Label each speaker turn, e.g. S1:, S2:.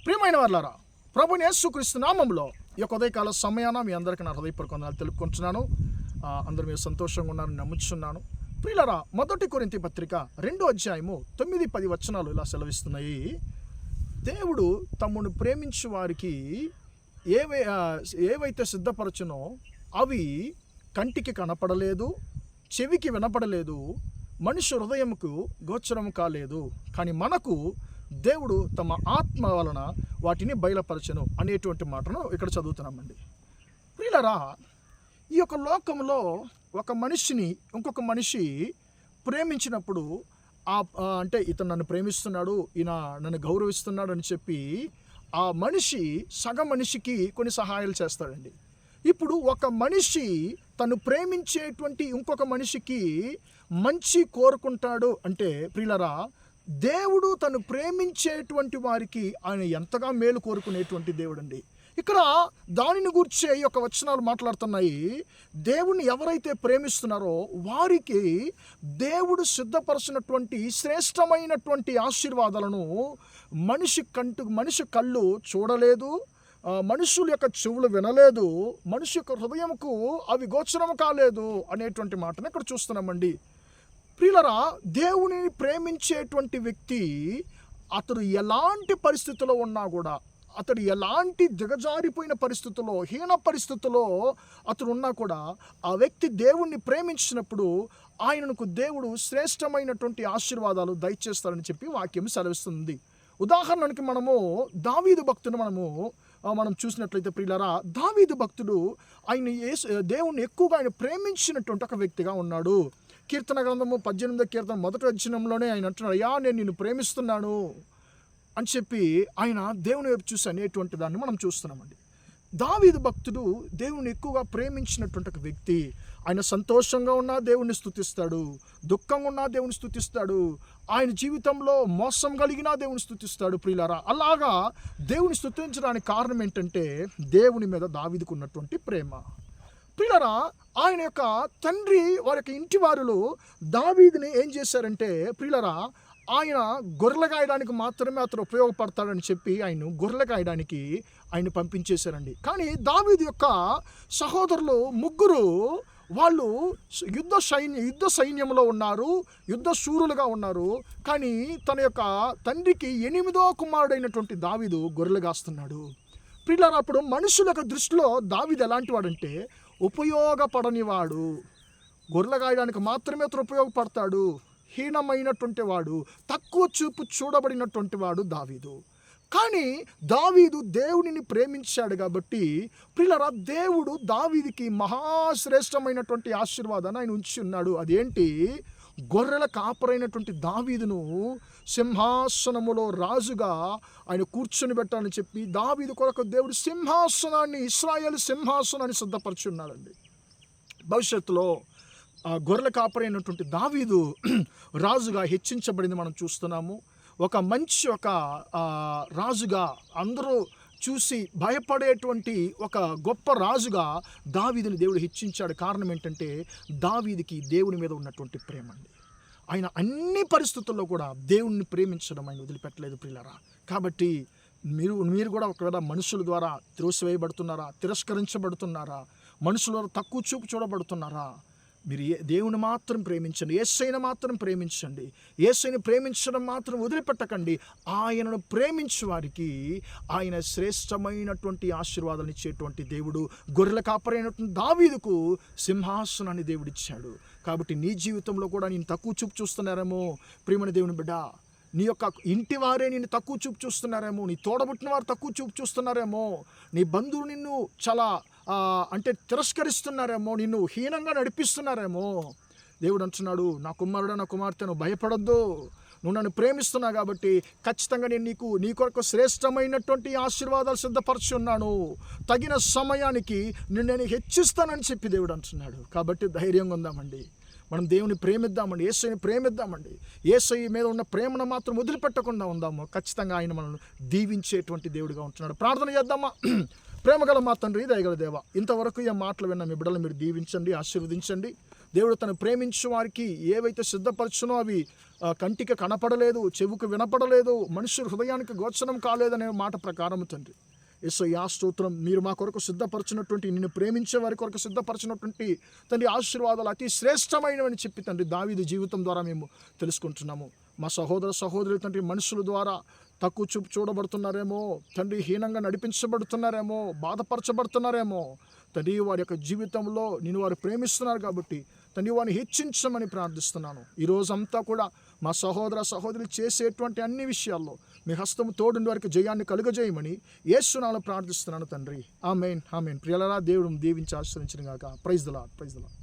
S1: ప్రియమైన వారలారా, ప్రభువైన యేసుక్రీస్తు నామములో ఈ యొక్క ఉదయకాల సమయాన మీ అందరికీ నా హృదయపూర్వక వందనాలు తెలుపుకుంటున్నాను. అందరూ మీరు సంతోషంగా ఉన్నారని నమ్ముచున్నాను. ప్రియులారా, 1 కొరింథీ పత్రిక 2వ అధ్యాయము 9-10 వచనాలు ఇలా సెలవిస్తున్నాయి. దేవుడు తమ్మును ప్రేమించు వారికి ఏవైతే సిద్ధపరచునో అవి కంటికి కనపడలేదు, చెవికి వినపడలేదు, మనుష్య హృదయముకు గోచరము కాలేదు. కానీ మనకు దేవుడు తమ ఆత్మ వలన వాటిని బయలుపరచను అనేటువంటి మాటను ఇక్కడ చదువుతున్నామండి. ప్రియులారా, ఈ యొక్క లోకంలో ఒక మనిషిని ఇంకొక మనిషి ప్రేమించినప్పుడు అంటే ఇతను నన్ను ప్రేమిస్తున్నాడు, ఈయన నన్ను గౌరవిస్తున్నాడు అని చెప్పి ఆ మనిషి సగం మనిషికి కొన్ని సహాయాలు చేస్తాడండి. ఇప్పుడు ఒక మనిషి తను ప్రేమించేటువంటి ఇంకొక మనిషికి మంచి కోరుకుంటాడు అంటే ప్రియులారా, దేవుడు తను ప్రేమించేటువంటి వారికి ఆయన ఎంతగా మేలు కోరుకునేటువంటి దేవుడు అండి. ఇక్కడ దానిని గూర్చే ఈ యొక్క వచనాలు మాట్లాడుతున్నాయి. దేవుణ్ణి ఎవరైతే ప్రేమిస్తున్నారో వారికి దేవుడు సిద్ధపరచినటువంటి శ్రేష్టమైనటువంటి ఆశీర్వాదాలను మనిషి కళ్ళు చూడలేదు, మనుషుల యొక్క చెవులు వినలేదు, మనిషి యొక్క హృదయంకు అవి గోచరం కాలేదు అనేటువంటి మాటను ఇక్కడ చూస్తున్నామండి. ప్రియులారా, దేవునిని ప్రేమించేటువంటి వ్యక్తి అతడు ఎలాంటి పరిస్థితుల్లో ఉన్నా కూడా, అతడు ఎలాంటి దిగజారిపోయిన పరిస్థితుల్లో, హీన పరిస్థితుల్లో అతడు ఉన్నా కూడా ఆ వ్యక్తి దేవుణ్ణి ప్రేమించినప్పుడు ఆయనకు దేవుడు శ్రేష్టమైనటువంటి ఆశీర్వాదాలు దయచేస్తారని చెప్పి వాక్యం సెలవిస్తుంది. ఉదాహరణకి మనము దావీదు భక్తుడు మనం చూసినట్లయితే ప్రియులారా, దావీదు భక్తుడు దేవుణ్ణి ఎక్కువగా ఆయన ప్రేమించినటువంటి ఒక వ్యక్తిగా ఉన్నాడు. కీర్తన గ్రంథము 18వ కీర్తన 1వ వచనంలోనే ఆయన అంటున్నాడు, అయ్యా నేను నిన్ను ప్రేమిస్తున్నాను అని చెప్పి ఆయన దేవుని వైపు చూసి అనేటువంటి దాన్ని మనం చూస్తున్నామండి. దావీదు భక్తుడు దేవుని ఎక్కువగా ప్రేమించినటువంటి ఒక వ్యక్తి. ఆయన సంతోషంగా ఉన్నా దేవుణ్ణి స్తుతిస్తాడు, దుఃఖంగా ఉన్నా దేవుని స్తుతిస్తాడు, ఆయన జీవితంలో మోసం కలిగినా దేవుని స్తుతిస్తాడు. ప్రియులారా, అలాగా దేవుని స్తుతించడానికి కారణం ఏంటంటే దేవుని మీద దావీదుకు ఉన్నటువంటి ప్రేమ. ప్రియులారా, ఆయన యొక్క తండ్రి వారి యొక్క ఇంటి వారులు దావీదుని ఏం చేశారంటే ప్రియులారా, ఆయన గొర్రెలు కాయడానికి మాత్రమే అతను ఉపయోగపడతాడని చెప్పి ఆయన గొర్రెలు కాయడానికి ఆయన పంపించేశారండి. కానీ దావీదు యొక్క సహోదరులు ముగ్గురు వాళ్ళు యుద్ధ సైన్యంలో ఉన్నారు, యుద్ధ శూరులుగా ఉన్నారు. కానీ తన యొక్క తండ్రికి 8వ కుమారుడైనటువంటి దావీదు గొర్రెలు కాస్తున్నాడు. ప్రియులారా, అప్పుడు మనుషుల యొక్క దృష్టిలో దావీదు ఎలాంటి వాడంటే ఉపయోగపడని వాడు, గొర్రెలు కాయడానికి మాత్రమే అతను ఉపయోగపడతాడు, హీనమైనటువంటి వాడు, తక్కువ చూపు చూడబడినటువంటి వాడు దావీదు. కానీ దావీదు దేవునిని ప్రేమించాడు కాబట్టి ప్రియులారా, దేవుడు దావీదుకి మహాశ్రేష్టమైనటువంటి ఆశీర్వాదాన్ని ఆయన ఉంచి ఉన్నాడు. అదేంటి? గొర్రెల కాపరైనటువంటి దావీదును సింహాసనములో రాజుగా ఆయన కూర్చొని పెట్టాలని చెప్పి దావీదు కొరకు దేవుడు ఇశ్రాయేలు సింహాసనాన్ని సిద్ధపరిచి ఉన్నాడండి. భవిష్యత్తులో గొర్రెల కాపరైనటువంటి దావీదు రాజుగా హెచ్చించబడింది మనం చూస్తున్నాము. ఒక రాజుగా అందరూ చూసి భయపడేటువంటి ఒక గొప్ప రాజుగా దావీదుని దేవుడు హెచ్చించాడు. కారణం ఏంటంటే దావీదుకి దేవుని మీద ఉన్నటువంటి ప్రేమ అండి. ఆయన అన్ని పరిస్థితుల్లో కూడా దేవుణ్ణి ప్రేమించడం ఆయన వదిలిపెట్టలేదు ప్రియులారా. కాబట్టి మీరు కూడా ఒకవేళ మనుషుల ద్వారా త్రోసివేయబడుతున్నారా, తిరస్కరించబడుతున్నారా, మనుషుల ద్వారా తక్కువ చూపు చూడబడుతున్నారా, మీరు దేవుని మాత్రం ప్రేమించండి, యేసయ్యను మాత్రం ప్రేమించండి. యేసయ్యను ప్రేమించడం మాత్రం వదిలిపెట్టకండి. ఆయనను ప్రేమించే వారికి ఆయన శ్రేష్టమైనటువంటి ఆశీర్వాదాలు ఇచ్చేటువంటి దేవుడు. గొర్రెల కాపరైనటువంటి దావీదుకు సింహాసనాన్ని దేవుడిచ్చాడు. కాబట్టి నీ జీవితంలో కూడా నేను తక్కువ చూపు చూస్తున్నారేమో ప్రియమైన దేవుని బిడ్డ, నీ యొక్క ఇంటి వారే నిన్ను తక్కువ చూపు చూస్తున్నారేమో, నీ తోడబుట్టిన వారు తక్కువ చూపు చూస్తున్నారేమో, నీ బంధువులు నిన్ను చాలా తిరస్కరిస్తున్నారేమో, నిన్ను హీనంగా నడిపిస్తున్నారేమో. దేవుడు అంటున్నాడు, నా కుమారుడు నా కుమార్తె, నువ్వు భయపడొద్దు, నువ్వు నన్ను ప్రేమిస్తున్నావు కాబట్టి ఖచ్చితంగా నేను నీ కొరకు శ్రేష్టమైనటువంటి ఆశీర్వాదాలు సిద్ధపరిచి ఉన్నాను, తగిన సమయానికి నేను హెచ్చిస్తానని చెప్పి దేవుడు అంటున్నాడు. కాబట్టి ధైర్యంగా ఉందామండి, మనం దేవుని ప్రేమిద్దామండి, యేసయ్యని ప్రేమిద్దామండి. యేసయ్య మీద ఉన్న ప్రేమను మాత్రం వదిలిపెట్టకుండా ఉందాము. ఖచ్చితంగా ఆయన మనల్ని దీవించేటువంటి దేవుడిగా ఉంటున్నాడు. ప్రార్థన చేద్దామా? ప్రేమగల మా తండ్రి, దయగల దేవ, ఇంతవరకు ఈ మాటలు విన్న మీ బిడ్డలు మీరు దీవించండి, ఆశీర్వదించండి. దేవుడు తను ప్రేమించు వారికి ఏవైతే సిద్ధపరచునో అవి కంటికి కనపడలేదు, చెవుకు వినపడలేదు, మనుషుల హృదయానికి గోచరం కాలేదనే మాట ప్రకారం తండ్రి యేసయ్యా స్తోత్రం. మీరు మా కొరకు సిద్ధపరచినటువంటి, నిన్ను ప్రేమించే వారి కొరకు సిద్ధపరచినటువంటి తండ్రి ఆశీర్వాదాలు అతి శ్రేష్టమైనవని చెప్పి తండ్రి దావీదు జీవితం ద్వారా మేము తెలుసుకుంటున్నాము. మా సహోదర సహోదరులు తండ్రి మనుషుల ద్వారా తక్కువ చూపు చూడబడుతున్నారేమో తండ్రి, హీనంగా నడిపించబడుతున్నారేమో, బాధపరచబడుతున్నారేమో తండ్రి, వారి యొక్క జీవితంలో నేను వారు ప్రేమిస్తున్నారు కాబట్టి తండ్రి వారిని హెచ్చించమని ప్రార్థిస్తున్నాను. ఈ రోజంతా కూడా మా సహోదర సహోదరులు చేసేటువంటి అన్ని విషయాల్లో మీ హస్తము తోడుండి వారికి జయాన్ని కలుగజేయమని యేసు నామములో ప్రార్థిస్తున్నాను తండ్రి. ఆమేన్ ఆమేన్. ప్రియలారా, దేవుడు దీవించి ఆశీర్వదించును గాక. Praise the lord.